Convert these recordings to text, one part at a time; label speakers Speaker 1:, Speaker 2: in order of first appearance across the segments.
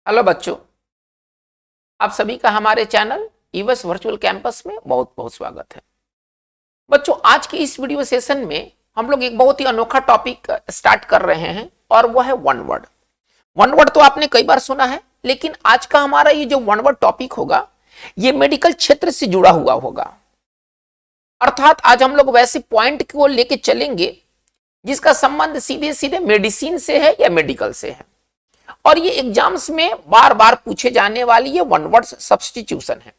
Speaker 1: Hello बच्चों, आप सभी का हमारे चैनल ईवस वर्चुअल कैंपस में बहुत बहुत स्वागत है। बच्चों, आज के इस वीडियो सेशन में हम लोग एक बहुत ही अनोखा टॉपिक स्टार्ट कर रहे हैं और वो है वन वर्ड। वन वर्ड तो आपने कई बार सुना है, लेकिन आज का हमारा ये जो वन वर्ड टॉपिक होगा ये मेडिकल क्षेत्र से जुड़ा हुआ होगा। अर्थात आज हम लोग वैसे पॉइंट को लेके चलेंगे जिसका संबंध सीधे सीधे मेडिसिन से है या मेडिकल से है, और ये एग्जाम्स में बार बार पूछे जाने वाली ये वन वर्ड सब्स्टिट्यूशन है।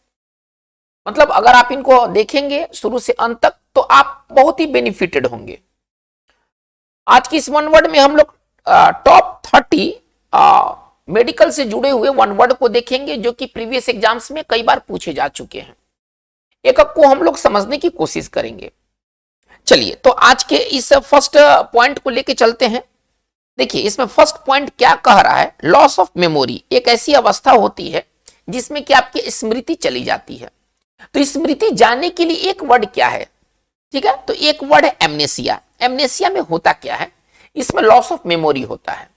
Speaker 1: मतलब अगर आप इनको देखेंगे शुरू से अंत तक तो आप बहुत ही बेनिफिटेड होंगे। आज की इस वन वर्ड में हम लोग टॉप 30 मेडिकल से जुड़े हुए वन वर्ड को देखेंगे जो कि प्रीवियस एग्जाम्स में कई बार पूछे जा चुके हैं। एक को हम लोग समझने की कोशिश करेंगे। चलिए, तो आज के इस फर्स्ट पॉइंट को लेके चलते हैं। देखिए, इसमें फर्स्ट पॉइंट क्या कह रहा है, लॉस ऑफ मेमोरी एक ऐसी अवस्था होती है जिसमें कि आपकी स्मृति चली जाती है। तो स्मृति जाने के लिए एक वर्ड क्या है, ठीक है, तो एक वर्ड है एमनेसिया। एमनेसिया में होता क्या है, इसमें लॉस ऑफ मेमोरी होता है,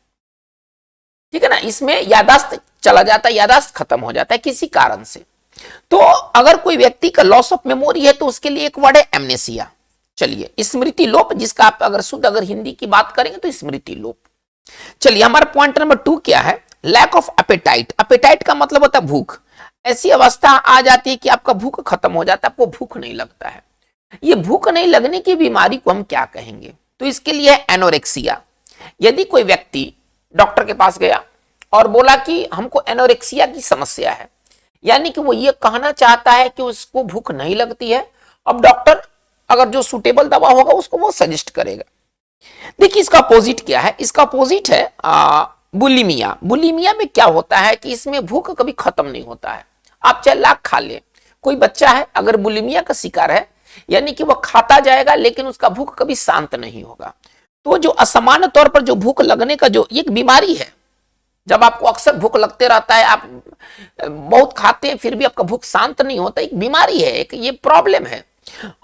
Speaker 1: ठीक है ना। इसमें यादाश्त चला जाता है, यादाश्त खत्म हो जाता है किसी कारण से। तो अगर कोई व्यक्ति का लॉस ऑफ मेमोरी है तो उसके लिए एक वर्ड है एमनेसिया। चलिए, स्मृति लोप, जिसका आप अगर शुद्ध अगर हिंदी की बात करेंगे तो स्मृति लोप। चलिए, हमारा पॉइंट नंबर 2 क्या है, लैक ऑफ एपेटाइट। एपेटाइट का मतलब होता है भूख। ऐसी अवस्था आ जाती है कि आपका भूख खत्म हो जाता है, आपको भूख नहीं लगता है। ये भूख नहीं लगने की बीमारी को हम क्या कहेंगे, तो इसके लिए है एनोरेक्सिया। यदि कोई व्यक्ति डॉक्टर के पास गया और बोला कि हमको एनोरेक्सिया की समस्या है, यानी कि वो ये कहना चाहता है कि उसको भूख नहीं लगती है, अब डॉक्टर अगर जो सुटेबल दवा होगा उसको वो सजेस्ट करेगा। देखिए, इसका अपोजिट क्या है, इसका अपोजिट है बुलिमिया। बुलिमिया में क्या होता है कि इसमें भूख कभी खत्म नहीं होता है, आप चाहे लाख खा ले। कोई बच्चा है अगर बुलिमिया का शिकार है, यानी कि वह खाता जाएगा लेकिन उसका भूख कभी शांत नहीं होगा। तो जो असामान्य तौर पर जो भूख लगने का जो एक बीमारी है, जब आपको अक्सर भूख लगते रहता है, आप बहुत खाते हैं फिर भी आपका भूख शांत नहीं होता, एक बीमारी है, एक ये प्रॉब्लम है।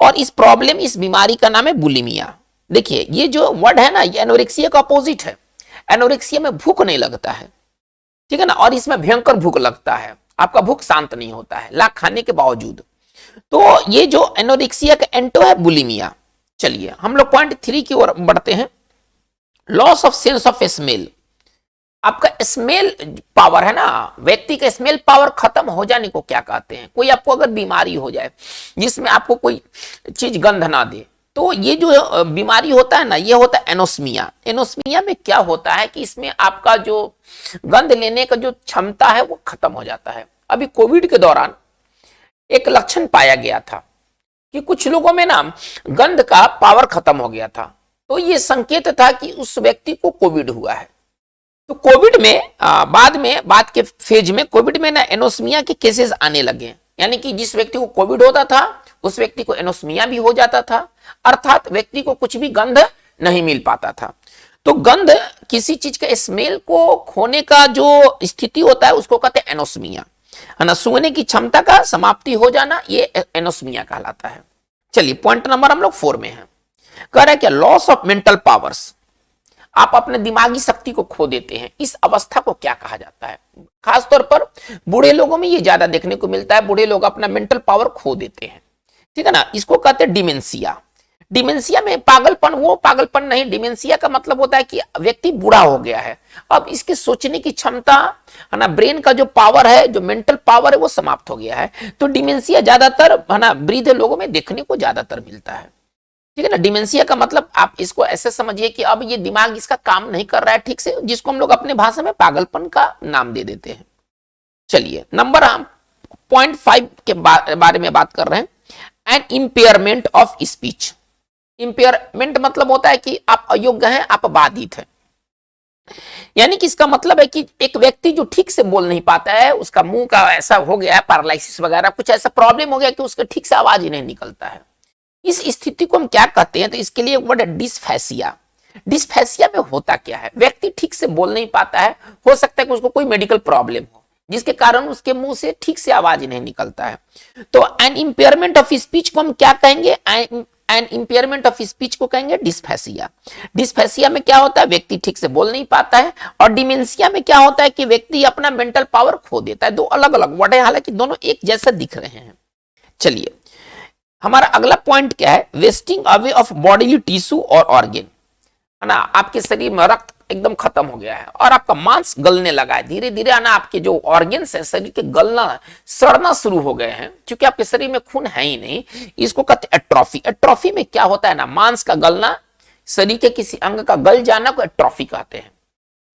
Speaker 1: और इस बीमारी का नाम है बुलिमिया। देखिए, ये जो वर्ड है ना, ये एनोरेक्सिया का अपोजिट है। एनोरेक्सिया में भूख नहीं लगता है, ठीक है ना, और इसमें भयंकर भूख लगता है, आपका भूख शांत नहीं होता है लाख खाने के बावजूद। तो ये जो एनोरेक्सिया का एंटो है बुलिमिया। चलिए, हम लोग पॉइंट 3 की ओर बढ़ते हैं, loss of sense of smell. आपका स्मेल पावर है ना, व्यक्ति का स्मेल पावर खत्म हो जाने को क्या कहते हैं। कोई आपको अगर बीमारी हो जाए जिसमें आपको कोई चीज गंध ना दे, तो ये जो बीमारी होता है ना, ये होता है एनोस्मिया। एनोस्मिया में क्या होता है कि इसमें आपका जो गंध लेने का जो क्षमता है वो खत्म हो जाता है। अभी कोविड के दौरान एक लक्षण पाया गया था कि कुछ लोगों में ना गंध का पावर खत्म हो गया था, तो ये संकेत था कि उस व्यक्ति को कोविड हुआ है। तो कोविड में बाद के फेज में कोविड में ना एनोस्मिया के केसेस आने लगे, यानी कि जिस व्यक्ति को कोविड होता था उस व्यक्ति को एनोस्मिया भी हो जाता था, अर्थात व्यक्ति को कुछ भी गंध नहीं मिल पाता था। तो गंध किसी चीज के स्मेल को खोने का जो स्थिति होता है उसको कहते हैं एनोस्मिया, है ना। सूंघने की क्षमता का समाप्ति हो जाना, ये एनोस्मिया कहलाता है। चलिए, पॉइंट नंबर हम लोग 4 में है, कह रहा है क्या, लॉस ऑफ मेंटल पावर्स। आप अपने दिमागी शक्ति को खो देते हैं, इस अवस्था को क्या कहा जाता है। खासतौर पर बूढ़े लोगों में ये ज्यादा देखने को मिलता है, बूढ़े लोग अपना मेंटल पावर खो देते हैं, ठीक है ना। इसको कहते हैं डिमेंशिया। डिमेंशिया में पागलपन, वो पागलपन नहीं, डिमेंशिया का मतलब होता है कि व्यक्ति बूढ़ा हो गया है, अब इसके सोचने की क्षमता है ना, ब्रेन का जो पावर है, जो मेंटल पावर है वो समाप्त हो गया है। तो डिमेंशिया ज्यादातर है ना वृद्ध लोगों में देखने को ज्यादातर मिलता है, ठीक है ना। डिमेंशिया का मतलब आप इसको ऐसे समझिए कि अब ये दिमाग इसका काम नहीं कर रहा है ठीक से, जिसको हम लोग अपने भाषा में पागलपन का नाम दे देते हैं। चलिए, नंबर हम पॉइंट 5 के बारे में बात कर रहे हैं, an impairment of speech. Impairment मतलब होता है कि आप अयोग्य हैं, आप बाधित हैं, यानी कि इसका मतलब है कि एक व्यक्ति जो ठीक से बोल नहीं पाता है, उसका मुंह का ऐसा हो गया है, पैरालिसिस वगैरह कुछ ऐसा प्रॉब्लम हो गया कि उसका ठीक से आवाज ही नहीं निकलता है। इस स्थिति को हम क्या कहते हैं, तो इसके लिए वर्ड है डिस्फेसिया। डिस्फेसिया में होता क्या है, व्यक्ति ठीक से बोल नहीं पाता है, हो सकता है कि उसको कोई मेडिकल प्रॉब्लम हो जिसके कारण उसके मुंह से ठीक से आवाज नहीं निकलता है। तो एन इम्पेयरमेंट ऑफ स्पीच को हम क्या कहेंगे, एंड इंपेयरमेंट ऑफ स्पीच को कहेंगे डिस्फेसिया। डिस्फेसिया में क्या होता है, व्यक्ति ठीक से बोल नहीं पाता है, और डिमेंशिया में क्या होता है कि व्यक्ति अपना मेंटल पावर खो देता है। दो अलग अलग वर्ड है, हालांकि दोनों एक जैसा दिख रहे हैं। चलिए, हमारा अगला पॉइंट क्या है, wasting away of bodily tissue और ऑर्गन, है ना। आपके शरीर में रक्त एकदम खत्म हो गया है और आपका मांस गलने लगा है, धीरे धीरे ना आपके जो ऑर्गन्स है शरीर के गलना सड़ना शुरू हो गए हैं, क्योंकि आपके शरीर में खून है ही नहीं। इसको कहते हैं एट्रोफी। एट्रोफी में क्या होता है ना, मांस का गलना, शरीर के किसी अंग का गल जाना को एट्रोफी कहते हैं।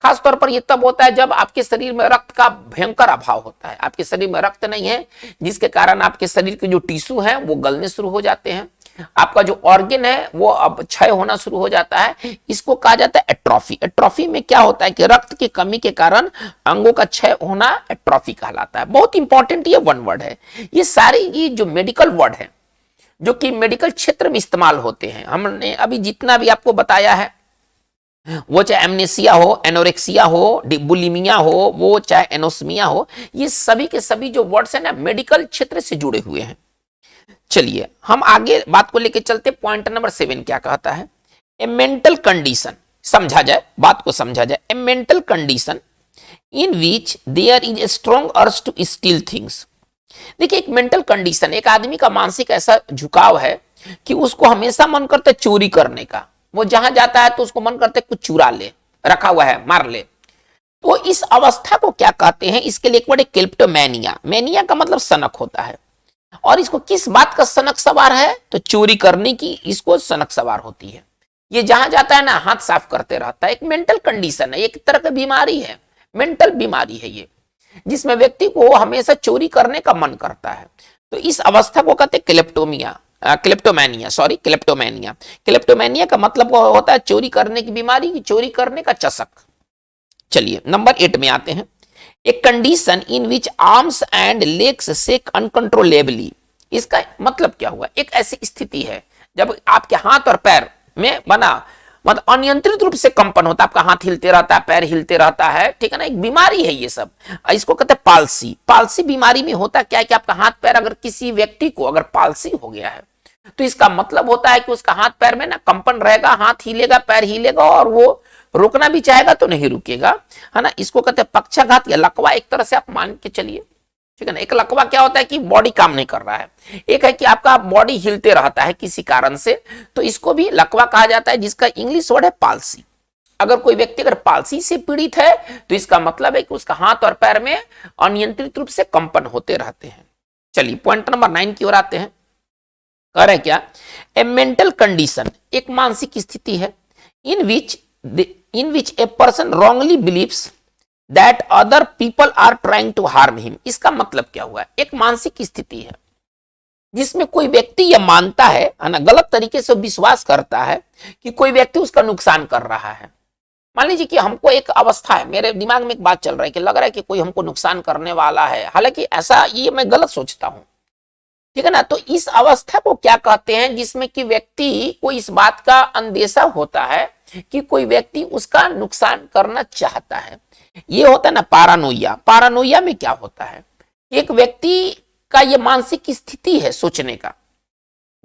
Speaker 1: खास तौर पर यह तब होता है जब आपके शरीर में रक्त का भयंकर अभाव होता है, आपके शरीर में रक्त नहीं है, जिसके कारण आपके शरीर के जो टिश्यू हैं वो गलने शुरू हो जाते हैं, आपका जो ऑर्गन है वो अब क्षय होना शुरू हो जाता है। इसको कहा जाता है एट्रोफी। एट्रोफी में क्या होता है कि रक्त की कमी के कारण अंगों का क्षय होना एट्रोफी कहलाता है। बहुत इंपॉर्टेंट ये वन वर्ड है। ये सारे ये जो मेडिकल वर्ड है जो कि मेडिकल क्षेत्र में इस्तेमाल होते हैं, हमने अभी जितना भी आपको बताया है, वो चाहे एमनेसिया हो, एनोरेक्सिया हो, बुलिमिया हो, वो चाहे एनोस्मिया हो, ये सभी के सभी जो वर्ड्स है ना मेडिकल क्षेत्र से जुड़े हुए हैं। चलिए हम आगे बात को लेकर चलते। पॉइंट नंबर 7 क्या कहता है, ए मेंटल कंडीशन, समझा जाए बात को, समझा जाए। A mental condition in which there is a strong urge to steal things. देखिए, एक मेंटल कंडीशन, एक आदमी का मानसिक ऐसा झुकाव है कि उसको हमेशा मन करता है चोरी करने का। वो जहां जाता है तो उसको मन करता है कुछ चुरा ले, रखा हुआ है मार ले। तो इस अवस्था को क्या कहते हैं, इसके लिए एक वर्ड क्लिप्टोमैनिया। मैनिया का मतलब सनक होता है, और इसको किस बात का सनक सवार है, तो चोरी करने की इसको सनक सवार होती है। ये जहां जाता है ना हाथ साफ करते रहता है। एक मेंटल कंडीशन है, एक तरह की बीमारी है, मेंटल बीमारी है ये, जिसमें व्यक्ति को हमेशा चोरी करने का मन करता है। तो इस अवस्था को कहते हैं क्लेप्टोमैनिया। क्लेप्टोमैनिया का मतलब होता है चोरी करने की बीमारी, चोरी करने का चसक। चलिए नंबर 8 में आते हैं। A condition in which arms and legs shake uncontrollably. इसका मतलब क्या हुआ, एक ऐसी स्थिति है जब आपके हाथ और पैर में मतलब अनियंत्रित रूप से कंपन होता है, आपका हाथ हिलते रहता है, पैर हिलते रहता है, ठीक है ना। एक बीमारी है ये सब, इसको कहते हैं पालसी। पालसी बीमारी में होता क्या है कि आपका हाथ पैर, अगर किसी व्यक्ति को अगर पालसी हो गया है तो इसका मतलब होता है कि उसका हाथ पैर में ना कंपन रहेगा, हाथ हिलेगा, पैर हिलेगा, और वो रोकना भी चाहेगा तो नहीं रुकेगा, है ना। इसको कहते हैं पक्षाघात या लकवा, एक तरह से आप मान के चलिए, ठीक है ना। एक लकवा क्या होता है कि बॉडी काम नहीं कर रहा है, एक है कि आपका बॉडी हिलते रहता है किसी कारण से, तो इसको भी लकवा कहा जाता है, जिसका इंग्लिश वर्ड है पालसी। अगर कोई व्यक्ति अगर पालसी से पीड़ित है तो इसका मतलब है कि उसका हाथ और पैर में अनियंत्रित रूप से कंपन होते रहते हैं। चलिए पॉइंट नंबर 9 की ओर आते हैं। कह रहे क्या, ए मेंटल कंडीशन, एक मानसिक स्थिति है, in which a person wrongly believes that other people are trying to harm him. इसका मतलब क्या हुआ, एक मानसिक स्थिति है जिसमें कोई व्यक्ति यह मानता है ना, गलत तरीके से विश्वास करता है कि कोई व्यक्ति उसका नुकसान कर रहा है। मान लीजिए कि हमको एक अवस्था है, मेरे दिमाग में एक बात चल रहा है कि लग रहा है कि कोई हमको नुकसान करने वाला है, हालांकि ऐसा ये मैं गलत सोचता हूं, ठीक है ना। तो इस अवस्था को क्या कहते हैं, जिसमें कि व्यक्ति को इस बात का अंदेशा होता है कि कोई व्यक्ति उसका नुकसान करना चाहता है। ये होता है ना पारानोइया। पारानोइया में क्या होता है, एक व्यक्ति का ये मानसिक स्थिति है सोचने का,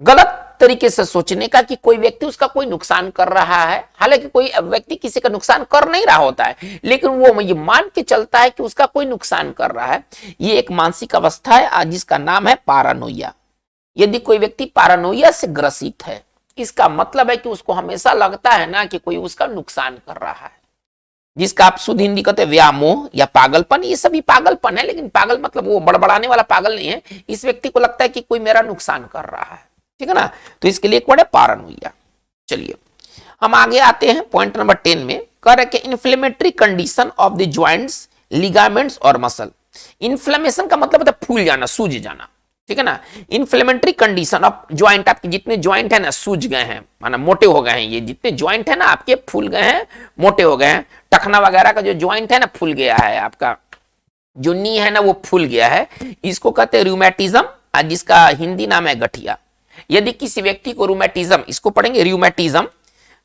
Speaker 1: गलत तरीके से सोचने का कि कोई व्यक्ति उसका कोई नुकसान कर रहा है। हालांकि कोई व्यक्ति किसी का नुकसान कर नहीं रहा होता है, लेकिन वो ये मान के चलता है कि उसका कोई नुकसान कर रहा है। ये एक मानसिक अवस्था है जिसका नाम है पारानोइया। यदि कोई व्यक्ति पारानोइया से ग्रसित है, इसका मतलब है कि उसको हमेशा लगता है ना कि कोई उसका नुकसान कर रहा है, जिसका आप शुद्ध हिंदी कहते हैं व्यामोह या पागलपन। ये सभी पागलपन है, लेकिन पागल मतलब वो बड़बड़ाने वाला पागल नहीं है। इस व्यक्ति को लगता है कि कोई मेरा नुकसान कर रहा है, ठीक है ना। तो इसके लिए एक वर्ड है पारानोइया। चलिए हम आगे आते हैं पॉइंट नंबर 10 में। कह रहे कि inflammatory condition of the joints, ligaments और मसल। इन्फ्लेमेशन का मतलब होता है फूल जाना, सूज जाना, ठीक है ना। इन्फ्लेमेटरी कंडीशन ऑफ ज्वाइंट, आपके जितने ज्वाइंट है ना सूज गए हैं, माना मोटे हो गए हैं, ये जितने ज्वाइंट है ना आपके फूल गए हैं, मोटे हो गए हैं। टखना वगैरह का जो ज्वाइंट है ना फूल गया है, आपका जो नी है ना वो फूल गया है, इसको कहते हैं रूमेटिज्म, जिसका हिंदी नाम है गठिया। यदि किसी व्यक्ति को रूमेटिज्म, इसको पढ़ेंगे रूमेटिज्म,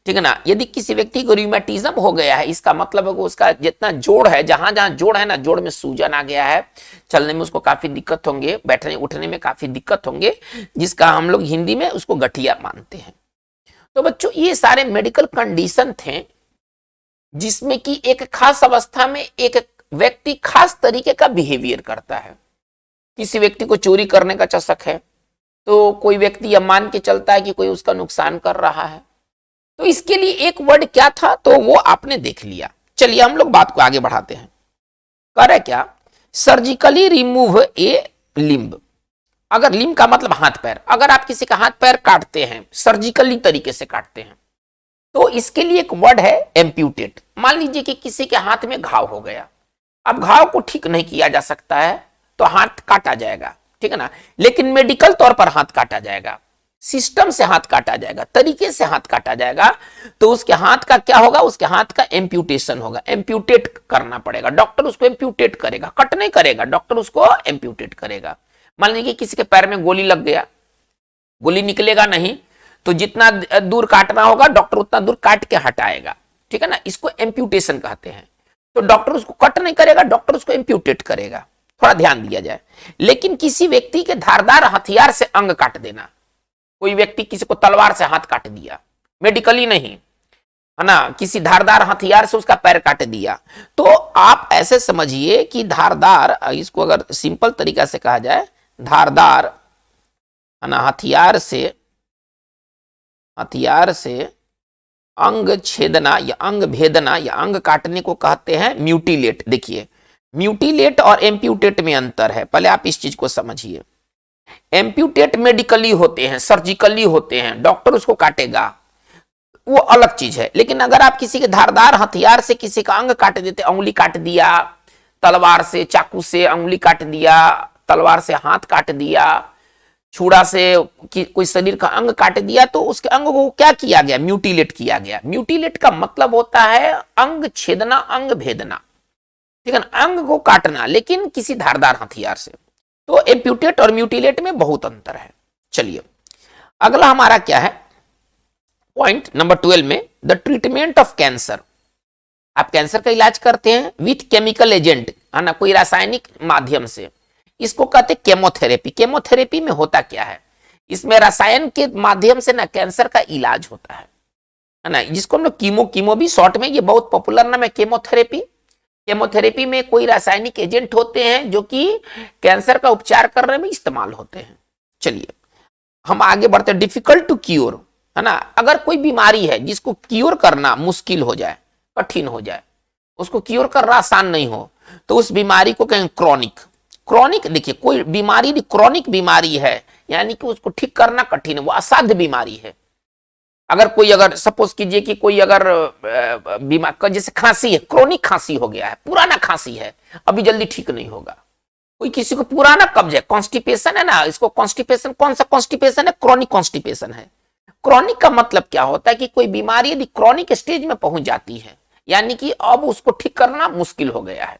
Speaker 1: ठीक है ना। यदि किसी व्यक्ति को रूमेटिज्म हो गया है, इसका मतलब है कि उसका जितना जोड़ है, जहां जहां जोड़ है ना, जोड़ में सूजन आ गया है, चलने में उसको काफी दिक्कत होंगे, बैठने उठने में काफी दिक्कत होंगे, जिसका हम लोग हिंदी में उसको गठिया मानते हैं। तो बच्चों ये सारे मेडिकल कंडीशन थे जिसमें कि एक खास अवस्था में एक व्यक्ति खास तरीके का बिहेवियर करता है। किसी व्यक्ति को चोरी करने का चस्क है, तो कोई व्यक्ति यह मान के चलता है कि कोई उसका नुकसान कर रहा है। तो इसके लिए एक वर्ड क्या था, तो वो आपने देख लिया। चलिए हम लोग बात को आगे बढ़ाते हैं। करे क्या, सर्जिकली रिमूव ए लिम्ब। अगर लिम्ब का मतलब हाथ पैर, अगर आप किसी का हाथ पैर काटते हैं, सर्जिकली तरीके से काटते हैं, तो इसके लिए एक वर्ड है एम्प्यूटेट। मान लीजिए कि किसी के हाथ में घाव हो गया, अब घाव को ठीक नहीं किया जा सकता है तो हाथ काटा जाएगा, ठीक है ना। लेकिन मेडिकल तौर पर हाथ काटा जाएगा, सिस्टम से हाथ काटा जाएगा, तरीके से हाथ काटा जाएगा, तो उसके हाथ का क्या होगा, उसके हाथ का एम्प्यूटेशन होगा, एम्प्यूटेट करना पड़ेगा। डॉक्टर उसको एम्प्यूटेट करेगा, कट नहीं करेगा, डॉक्टर उसको एम्प्यूटेट करेगा। मान लीजिए किसी के पैर में गोली लग गया, गोली निकलेगा नहीं, तो जितना दूर काटना होगा डॉक्टर उतना दूर काट के हटाएगा, ठीक है ना। इसको एम्प्यूटेशन कहते हैं। तो डॉक्टर उसको कट नहीं करेगा, डॉक्टर उसको एम्प्यूटेट करेगा। थोड़ा ध्यान दिया जाए। लेकिन किसी व्यक्ति के धारदार हथियार से अंग काट देना, कोई व्यक्ति किसी को तलवार से हाथ काट दिया, मेडिकली नहीं है ना, किसी धारदार हथियार से उसका पैर काट दिया, तो आप ऐसे समझिए कि धारदार, इसको अगर सिंपल तरीका से कहा जाए, धारदार है ना, हथियार से अंग छेदना या अंग भेदना या अंग काटने को कहते हैं म्यूटिलेट। देखिए म्यूटिलेट और एम्प्यूटेट में अंतर है, पहले आप इस चीज को समझिए। एम्प्यूटेट मेडिकली होते हैं, सर्जिकली होते हैं, डॉक्टर उसको काटेगा, वो अलग चीज है। लेकिन अगर आप किसी के धारदार हथियार से किसी का अंग काट देते, उंगली काट दिया, तलवार से चाकू से उंगली काट दिया, तलवार से हाथ काट दिया, छुरा से कोई शरीर का अंग काट दिया, तो उसके अंग को क्या किया गया, म्यूटिलेट किया गया। म्यूटिलेट का मतलब होता है अंग छेदना, अंग भेदना, ठीक है ना, अंग को काटना, लेकिन किसी धारदार हथियार से। तो एम्प्यूटेट और म्यूटिलेट में बहुत अंतर है। चलिए अगला हमारा क्या है, पॉइंट नंबर 12 में, द ट्रीटमेंट ऑफ कैंसर। आप कैंसर का इलाज करते हैं विथ केमिकल एजेंट, है ना, कोई रासायनिक माध्यम से, इसको कहते हैं केमोथेरेपी। केमोथेरेपी में होता क्या है, इसमें रसायन के माध्यम से ना कैंसर का इलाज होता है ना, जिसको हम लोग कीमो भी शॉर्ट में, ये बहुत पॉपुलर नाम है केमोथेरेपी। केमोथेरेपी में कोई रासायनिक एजेंट होते हैं जो कि कैंसर का उपचार करने में इस्तेमाल होते हैं। चलिए हम आगे बढ़ते हैं। डिफिकल्ट टू क्योर, है ना, अगर कोई बीमारी है जिसको क्योर करना मुश्किल हो जाए, कठिन हो जाए, उसको क्योर करना आसान नहीं हो, तो उस बीमारी को कहें क्रॉनिक। क्रॉनिक, देखिए कोई बीमारी क्रॉनिक बीमारी है, यानी कि उसको ठीक करना कठिन है, वो असाध्य बीमारी है। अगर कोई, अगर सपोज कीजिए कि कोई अगर बीमार, जैसे खांसी है, क्रॉनिक खांसी हो गया है, पुराना खांसी है, अभी जल्दी ठीक नहीं होगा। कोई किसी को पुराना कब्ज है, कॉन्स्टिपेशन है ना, इसको कॉन्स्टिपेशन, कौन सा कॉन्स्टिपेशन है, क्रॉनिक कॉन्स्टिपेशन है। क्रॉनिक का मतलब क्या होता है कि कोई बीमारी यदि क्रॉनिक स्टेज में पहुंच जाती है, यानी कि अब उसको ठीक करना मुश्किल हो गया है,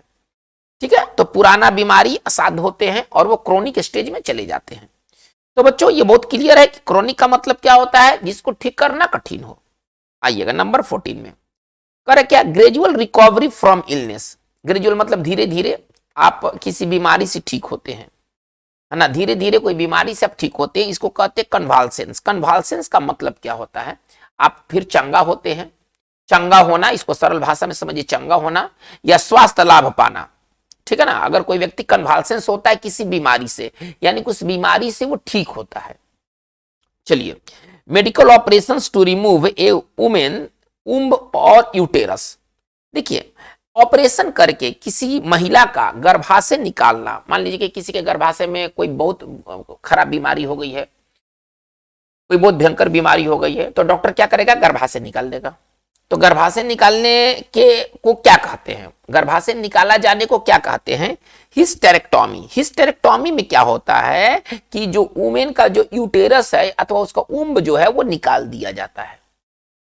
Speaker 1: ठीक है, तो पुराना बीमारी असाध्य होते हैं और वो क्रॉनिक स्टेज में चले जाते हैं। तो बच्चों ये बहुत क्लियर है कि क्रॉनिक का मतलब क्या होता है, जिसको ठीक करना कठिन हो। आइएगा नंबर 14 में, करे क्या, gradual recovery from illness. Gradual मतलब धीरे धीरे आप किसी बीमारी से ठीक होते हैं, है ना, धीरे धीरे कोई बीमारी से आप ठीक होते हैं, इसको कहते हैं कन्वाल्सेंस। कन्वाल्सेंस का मतलब क्या होता है, आप फिर चंगा होते हैं। चंगा होना, इसको सरल भाषा में समझिए, चंगा होना या स्वास्थ्य लाभ पाना, ठीक है ना। अगर कोई व्यक्ति कन्वाल्सेंस होता है किसी बीमारी से, यानी कि उस बीमारी से वो ठीक होता है। चलिए, medical operations to remove a women womb और यूटेरस। देखिए ऑपरेशन करके किसी महिला का गर्भाशय निकालना, मान लीजिए कि किसी के गर्भाशय में कोई बहुत खराब बीमारी हो गई है, कोई बहुत भयंकर बीमारी हो गई है, तो डॉक्टर क्या करेगा, गर्भाशय निकाल देगा। तो गर्भाशय निकालने के को क्या कहते हैं, गर्भाशय निकाला जाने को क्या कहते हैं, हिस्टेरेक्टोमी। हिस्टेरेक्टोमी में क्या होता है कि जो वुमेन का जो यूटेरस है अथवा उसका उम्ब जो है वो निकाल दिया जाता है,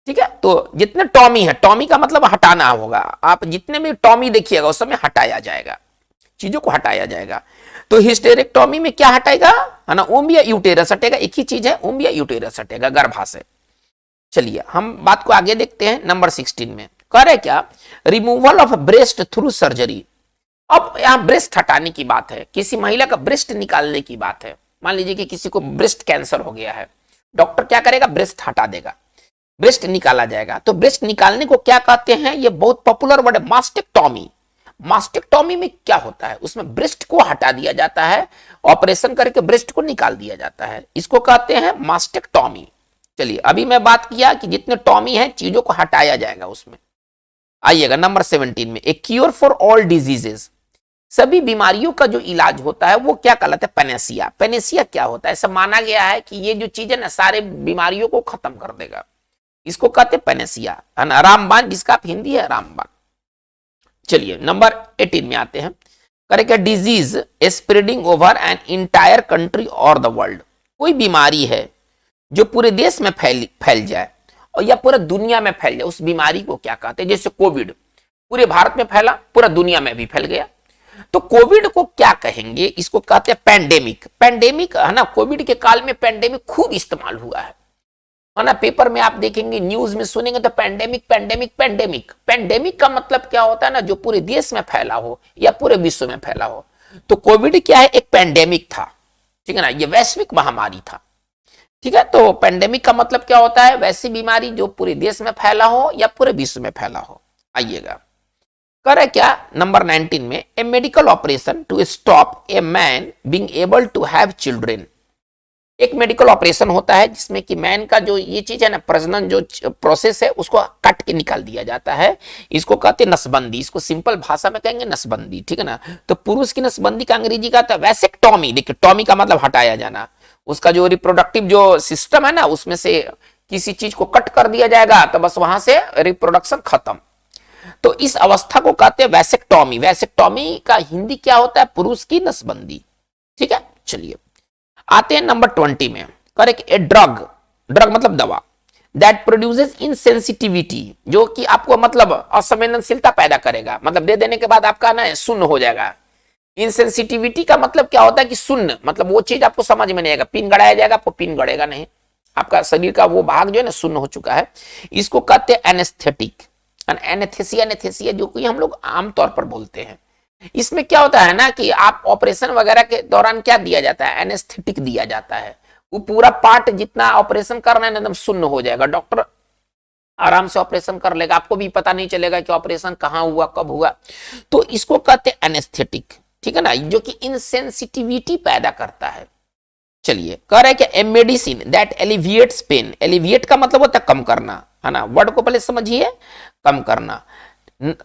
Speaker 1: ठीक है। तो जितने टॉमी है, टॉमी का मतलब हटाना होगा, आप जितने भी टॉमी देखिएगा उस समय हटाया जाएगा, चीजों को हटाया जाएगा। तो हिस्टेरेक्टोमी में क्या हटेगा, है ना, उम्ब या यूटेरस हटेगा, एक ही चीज है, उम्ब या यूटेरस हटेगा, गर्भाशय। चलिए हम बात को आगे देखते हैं। नंबर 16 में कह रहे क्या, removal of breast through surgery. अब यहां ब्रेस्ट हटाने की बात है, किसी महिला का ब्रेस्ट निकालने की बात है। मान लीजिए कि किसी को ब्रेस्ट कैंसर हो गया है, डॉक्टर क्या करेगा, ब्रेस्ट हटा देगा, ब्रेस्ट निकाला जाएगा। तो ब्रेस्ट निकालने को क्या कहते हैं, ये बहुत पॉपुलर वर्ड है, मास्टेक्टॉमी। मास्टेक्टॉमी में क्या होता है, उसमें ब्रेस्ट को हटा दिया जाता है, ऑपरेशन करके ब्रेस्ट को निकाल दिया जाता है, इसको कहते हैं मास्टेक्टॉमी। चलिए अभी मैं बात किया कि जितने टॉमी है चीजों को हटाया जाएगा उसमें। आइएगा नंबर 17 में, ए क्योर फॉर ऑल डिजीजेस। सभी बीमारियों का जो इलाज होता है वो क्या कहलाता है, पेनेसिया। पेनेसिया क्या होता है, ऐसा माना गया है कि ये जो चीज है ना सारे बीमारियों को खत्म कर देगा, इसको कहते हैं पेनेसिया, है ना, रामबाण, जिसका आप हिंदी है रामबाण। चलिए नंबर 18 में आते हैं, correct, disease spreading over an entire country और द वर्ल्ड। कोई बीमारी है जो पूरे देश में फैल जाए और या पूरा दुनिया में फैल जाए, उस बीमारी को क्या कहते हैं। जैसे कोविड पूरे भारत में फैला, पूरा दुनिया में भी फैल गया, तो कोविड को क्या कहेंगे, इसको कहते हैं पैंडेमिक। पैंडेमिक है ना, कोविड के काल में पैंडेमिक खूब इस्तेमाल हुआ है ना, पेपर में आप देखेंगे, न्यूज में सुनेंगे तो पैंडेमिक पैंडेमिक पैंडेमिक। पैंडेमिक का मतलब क्या होता है ना, जो पूरे देश में फैला हो या पूरे विश्व में फैला हो। तो कोविड क्या है, एक पैंडेमिक था, ठीक है ना, ये वैश्विक महामारी था, ठीक है। तो पैंडेमिक का मतलब क्या होता है, वैसी बीमारी जो पूरे देश में फैला हो या पूरे विश्व में फैला हो। आइएगा करे क्या, नंबर 19 में, a medical operation to stop a man being able to have children. एक मेडिकल ऑपरेशन होता है जिसमें कि मैन का जो ये चीज है ना, प्रजनन जो प्रोसेस है उसको काट के निकाल दिया जाता है, इसको कहते हैं नसबंदी। इसको सिंपल भाषा में कहेंगे नसबंदी, ठीक है ना। तो पुरुष की नसबंदी का अंग्रेजी का था वैसेक्टॉमी। देखिए टॉमी का मतलब हटाया जाना, उसका जो रिप्रोडक्टिव जो सिस्टम है ना उसमें से किसी चीज को कट कर दिया जाएगा तो बस वहां से रिप्रोडक्शन खत्म। तो इस अवस्था को कहते हैं वैसेक्टॉमी। वैसेक्टॉमी का हिंदी क्या होता है, पुरुष की नसबंदी, ठीक है। चलिए आते हैं नंबर 20 में, करेक्ट, ए ड्रग, ड्रग मतलब दवा, दैट प्रोड्यूसेस इनसेंसिटिविटी, जो कि आपको मतलब असंवेदनशीलता पैदा करेगा, मतलब दे देने के बाद आपका ना शून्य हो जाएगा। इनसेंसिटिविटी का मतलब क्या होता है कि शून्य, मतलब वो चीज आपको समझ में नहीं आएगा, पिन गड़ाया जाएगा, आपको पिन गड़ेगा नहीं, आपका शरीर का वो भाग जो है ना शून्य हो चुका है। इसको कहते हैं एनेस्थेटिक, एनेस्थेसिया। एनेस्थेसिया जो कि हम लोग आमतौर पर बोलते हैं। इसमें क्या होता है ना कि आप ऑपरेशन वगैरह के दौरान क्या दिया जाता है, एनेस्थेटिक दिया जाता है। वो पूरा पार्ट जितना ऑपरेशन करना है एकदम शून्य हो जाएगा, डॉक्टर आराम से ऑपरेशन कर लेगा, आपको भी पता नहीं चलेगा कि ऑपरेशन कहां हुआ, कब हुआ। तो इसको कहते हैं एनेस्थेटिक, ठीक है ना, जो कि इनसेंसिटिविटी पैदा करता है। चलिए कह रहे हैं कि a medicine that alleviates pain. Alleviate का मतलब होता है कम करना, है ना, वर्ड को पहले समझिए, कम करना,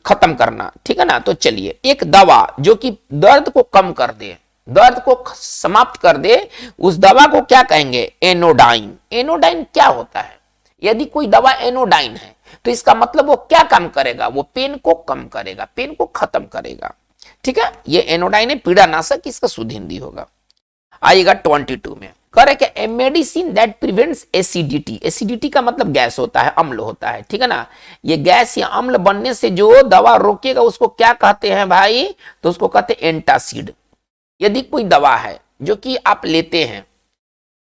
Speaker 1: खत्म करना, ठीक है ना। तो चलिए एक दवा जो कि दर्द को कम कर दे, दर्द को समाप्त कर दे, उस दवा को क्या कहेंगे, एनोडाइन। एनोडाइन क्या होता है, यदि कोई दवा एनोडाइन है तो इसका मतलब वो क्या काम करेगा, वो पेन को कम करेगा, पेन को खत्म करेगा, ठीक है। ये एनोडाइन है, पीड़ानाशक, इसका शुद्ध हिंदी होगा। आइएगा 22 में, करे कि a medicine that prevents acidity. Acidity का मतलब गैस होता है, अम्ल होता है, ठीक है ना। ये गैस या अम्ल बनने से जो दवा रोकेगा उसको क्या कहते हैं भाई, तो उसको कहते हैं एंटासिड। यदि कोई दवा है जो कि आप लेते हैं,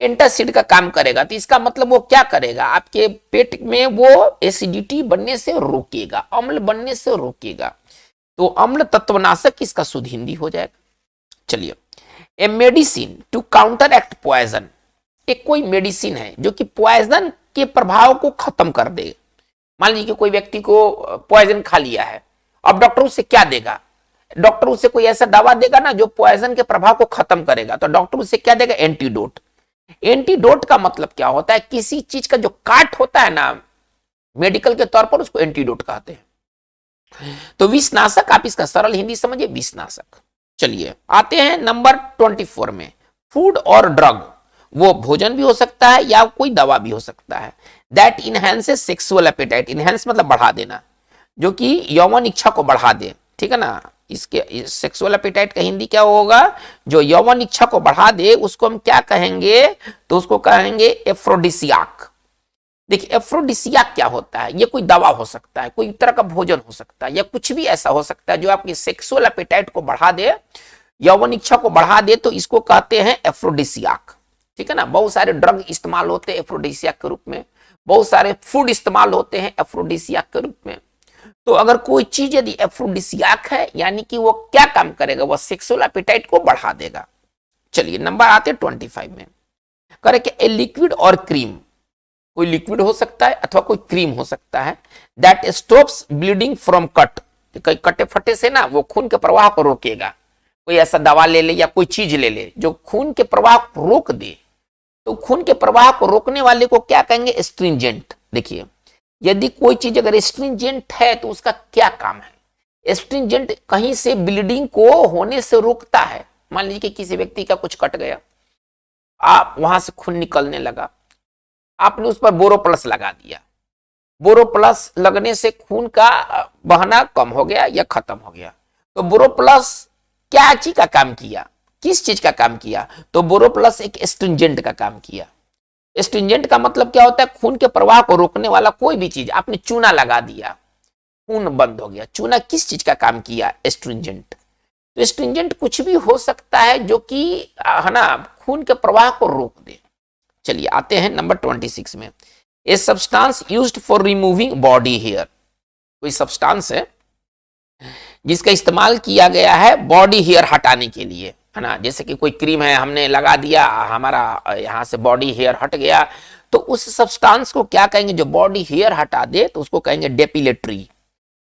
Speaker 1: एंटासिड का काम करेगा, तो इसका मतलब वो क्या करेगा, आपके पेट में वो एसिडिटी बनने से रोकेगा, अम्ल बनने से रोकेगा। तो अम्ल तत्वनाशक इसका शुद्ध हिंदी हो जाएगा। चलिए a medicine to counteract poison. एक कोई मेडिसिन है जो कि पॉइजन के प्रभाव को खत्म कर दे। मान लीजिए कि कोई व्यक्ति को पॉइजन खा लिया है, अब डॉक्टर उससे क्या देगा, डॉक्टर उससे कोई ऐसा दवा देगा ना जो पॉइजन के प्रभाव को खत्म करेगा। तो डॉक्टर उससे क्या देगा, एंटीडोट। एंटीडोट का मतलब क्या होता है, किसी चीज का जो काट होता है ना मेडिकल के तौर पर, उसको एंटीडोट कहते हैं। तो विषनाशक, आप इसका सरल हिंदी समझिए, विषनाशक। चलिए आते हैं नंबर 24 में, फूड और ड्रग, वो भोजन भी हो सकता है या कोई दवा भी हो सकता है, that enhances sexual appetite. Enhance मतलब बढ़ा देना, जो कि यौवन इच्छा को बढ़ा दे, ठीक है ना। इसके सेक्सुअल एपेटाइट का हिंदी क्या होगा, जो यौवन इच्छा को बढ़ा दे उसको हम क्या कहेंगे, तो उसको कहेंगे एफ्रोडिसियाक। देखिए एफ्रोडिसियाक क्या होता है, ये कोई दवा हो सकता है, कोई तरह का भोजन हो सकता है, या कुछ भी ऐसा हो सकता है जो आपकी सेक्सुअल एपेटाइट को बढ़ा दे, यौवन इच्छा को बढ़ा दे, तो इसको कहते हैं एफ्रोडिसियाक, ठीक है ना। बहुत सारे ड्रग इस्तेमाल होते हैं एफ्रोडिसियाक के रूप में। बहुत सारे फूड इस्तेमाल होते हैं एफ्रोडिसियाक के रूप में। तो अगर कोई चीज यदि एफ्रोडिसियाक है यानी कि वो क्या काम करेगा, वो सेक्सुअल एपेटाइट को बढ़ा देगा। चलिए नंबर आते 25 में, करे कि ए लिक्विड और क्रीम, कोई लिक्विड हो सकता है अथवा कोई क्रीम हो सकता है, that stops bleeding from cut, कई कटे फटे से ना वो खून के प्रवाह को रोकेगा। कोई ऐसा दवा ले ले या कोई चीज ले ले जो खून के प्रवाह को रोक दे, तो खून के प्रवाह को रोकने वाले को क्या कहेंगे, एस्ट्रिंजेंट। देखिए यदि कोई चीज अगर एस्ट्रिंजेंट है तो उसका क्या काम है, एस्ट्रिंजेंट कहीं से ब्लीडिंग को होने से रोकता है। मान लीजिए कि किसी व्यक्ति का कुछ कट गया, आप वहां से खून निकलने लगा, आपने उस पर बोरोप्लस लगा दिया, बोरोप्लस लगने से खून का बहना कम हो गया या खत्म हो गया। तो बोरोप्लस क्या चीज का काम किया, किस चीज का काम किया, तो बोरोप्लस एक एस्ट्रिंजेंट का काम किया। एस्ट्रिंजेंट का मतलब क्या होता है, खून के प्रवाह को रोकने वाला कोई भी चीज। आपने चूना लगा दिया, खून बंद हो गया। चूना किस चीज का काम किया, एस्ट्रिंजेंट। तो एस्ट्रिंजेंट कुछ भी हो सकता है जो कि है ना खून के प्रवाह को रोक दे। चलिए आते हैं नंबर 26 में, a substance used for removing body hair, कोई सब्सटेंस है जिसका इस्तेमाल किया गया है बॉडी हेयर हटाने के लिए, है ना। जैसे कि कोई क्रीम है, हमने लगा दिया, हमारा यहाँ से बॉडी हेयर हट गया, तो उस सब्सटेंस को क्या कहेंगे, जो बॉडी हेयर हटा दे तो उसको कहेंगे डेपिलेटरी।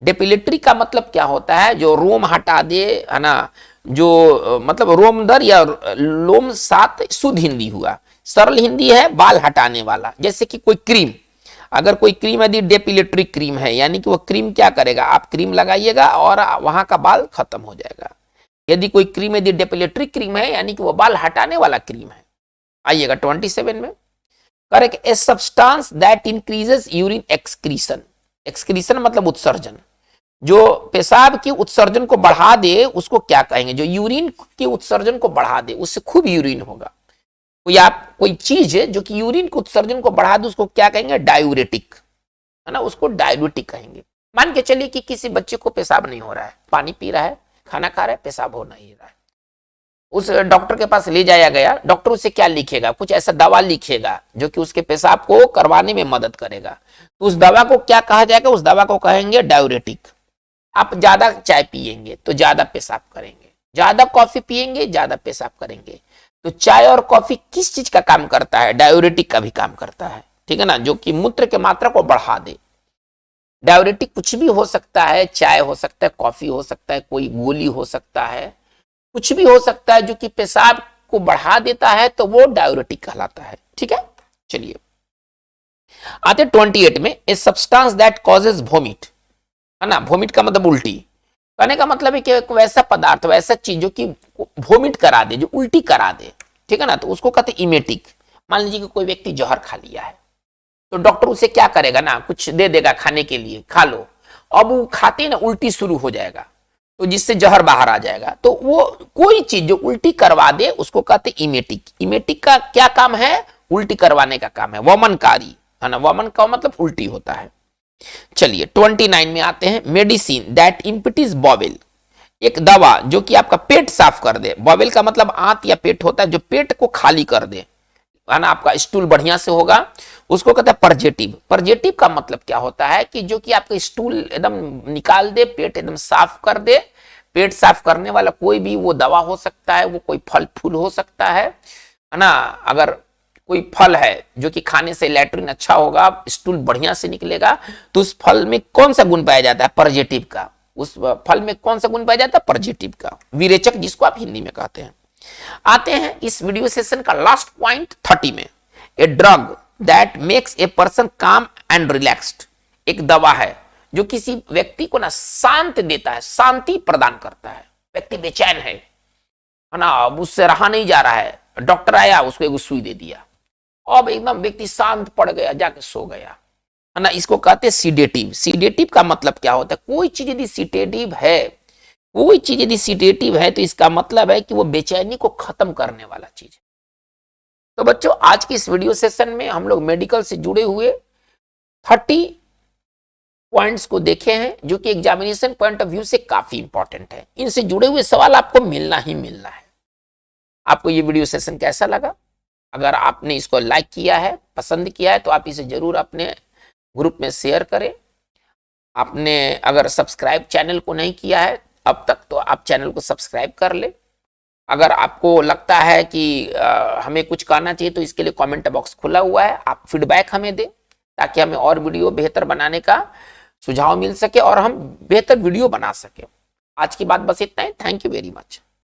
Speaker 1: डेपिलेटरी का मतलब क्या होता है, जो रोम हटा दे, है ना, जो मतलब रोम दर या लोम साथ शुद्ध हिंदी हुआ, सरल हिंदी है बाल हटाने वाला। जैसे कि कोई क्रीम, अगर कोई क्रीम यदि डेपिलेटरी क्रीम है यानी कि वो क्रीम क्या करेगा, आप क्रीम लगाइएगा और वहां का बाल खत्म हो जाएगा। यदि कोई क्रीम यदि डेपिलेटरी क्रीम है यानी कि वो बाल हटाने वाला क्रीम है। आइएगा 27 में, correct, a substance that increases urine excretion. Excretion मतलब उत्सर्जन, जो पेशाब के उत्सर्जन को बढ़ा दे उसको क्या कहेंगे, जो यूरिन के उत्सर्जन को बढ़ा दे, उससे खूब यूरिन होगा। कोई चीज है जो कि यूरिन के उत्सर्जन को बढ़ा दे उसको क्या कहेंगे, डायूरेटिक, है ना, उसको डायूरेटिक कहेंगे। मान के चलिए कि किसी बच्चे को पेशाब नहीं हो रहा है, पानी पी रहा है, खाना खा रहा है, पेशाब हो नहीं रहा है, उस डॉक्टर के पास ले जाया गया, डॉक्टर उसे क्या लिखेगा, कुछ ऐसा दवा लिखेगा जो कि उसके पेशाब को करवाने में मदद करेगा। तो उस दवा को क्या कहा जाएगा, उस दवा को कहेंगे डायूरेटिक। आप ज्यादा चाय पिएंगे तो ज्यादा पेशाब करेंगे, ज्यादा कॉफी पिएंगे ज्यादा पेशाब करेंगे। तो चाय और कॉफी किस चीज का काम करता है, डायूरेटिक का भी काम करता है, ठीक है ना, जो कि मूत्र की मात्रा को बढ़ा दे। डायूरेटिक कुछ भी हो सकता है, चाय हो सकता है, कॉफी हो सकता है, कोई गोली हो सकता है, कुछ भी हो सकता है जो कि पेशाब को बढ़ा देता है, तो वो डायूरेटिक कहलाता है, ठीक है। चलिए आते 28 में, a substance that causes vomit, है ना, वोमिट का मतलब उल्टी, कहने का मतलब है कि एक वैसा पदार्थ, वैसा चीज जो कि वोमिट करा दे, जो उल्टी करा दे, ठीक है ना, तो उसको कहते हैं इमेटिक। मान लीजिए कि कोई व्यक्ति जहर खा लिया है, तो डॉक्टर उसे क्या करेगा ना, कुछ दे देगा खाने के लिए, खा लो। अब वो खाते ना उल्टी शुरू हो जाएगा, तो जिससे जहर बाहर आ जाएगा। तो वो कोई चीज जो उल्टी करवा दे उसको कहते इमेटिक। इमेटिक का क्या काम है, उल्टी करवाने का काम है, वमनकारी, है ना, वमन का मतलब उल्टी होता है। चलिए 29 में आते हैं, मेडिसिन दैट इम्पिटीज बॉवेल, एक दवा जो कि आपका पेट साफ कर दे। बॉवेल का मतलब आंत या पेट होता है, जो पेट को खाली कर दे, है ना, आपका स्टूल बढ़िया से होगा, उसको कहते हैं परजेटिव। परजेटिव का मतलब क्या होता है कि जो कि आपका स्टूल एकदम निकाल दे, पेट एकदम साफ कर दे। पेट साफ करने वाला कोई भी वो दवा हो सकता है, वो कोई फल फूल हो सकता है ना। अगर कोई फल है जो कि खाने से लैट्रिन अच्छा होगा, स्टूल बढ़िया से निकलेगा, तो उस फल में कौन सा गुण पाया जाता है, परजेटिव का। उस फल में कौन सा गुण पाया जाता है, परजेटिव का, विरेचक जिसको आप हिंदी में कहते हैं। आते हैं इस वीडियो सेशन का लास्ट पॉइंट 30 में, a drug that makes a person काम एंड रिलैक्स्ड, एक दवा है जो किसी व्यक्ति को ना शांत देता है, शांति प्रदान करता है। व्यक्ति बेचैन है ना, अब उससे रहा नहीं जा रहा है, डॉक्टर आया उसको एक सुई दे दिया, अब एकदम व्यक्ति शांत पड़ गया, जाके सो गया, है ना, इसको कहते हैं सीडेटिव। सीडेटिव का मतलब क्या होता है, कोई चीज यदि सीडेटिव है, कोई चीज यदि सीडेटिव है तो इसका मतलब है कि वो बेचैनी को खत्म करने वाला चीज है। तो बच्चों आज की इस वीडियो सेशन में हम लोग मेडिकल से जुड़े हुए 30 पॉइंट्स को देखे हैं, जो कि एग्जामिनेशन पॉइंट ऑफ व्यू से काफी इंपॉर्टेंट है। इनसे जुड़े हुए सवाल आपको मिलना ही मिलना है। आपको ये वीडियो सेशन कैसा लगा अगर आपने इसको लाइक किया है, पसंद किया है, तो आप इसे जरूर अपने ग्रुप में शेयर करें। आपने अगर सब्सक्राइब चैनल को नहीं किया है अब तक, तो आप चैनल को सब्सक्राइब कर ले। अगर आपको लगता है कि हमें कुछ करना चाहिए, तो इसके लिए कमेंट बॉक्स खुला हुआ है, आप फीडबैक हमें दें, ताकि हमें और वीडियो बेहतर बनाने का सुझाव मिल सके और हम बेहतर वीडियो बना सके। आज की बात बस इतना ही। Thank you very much.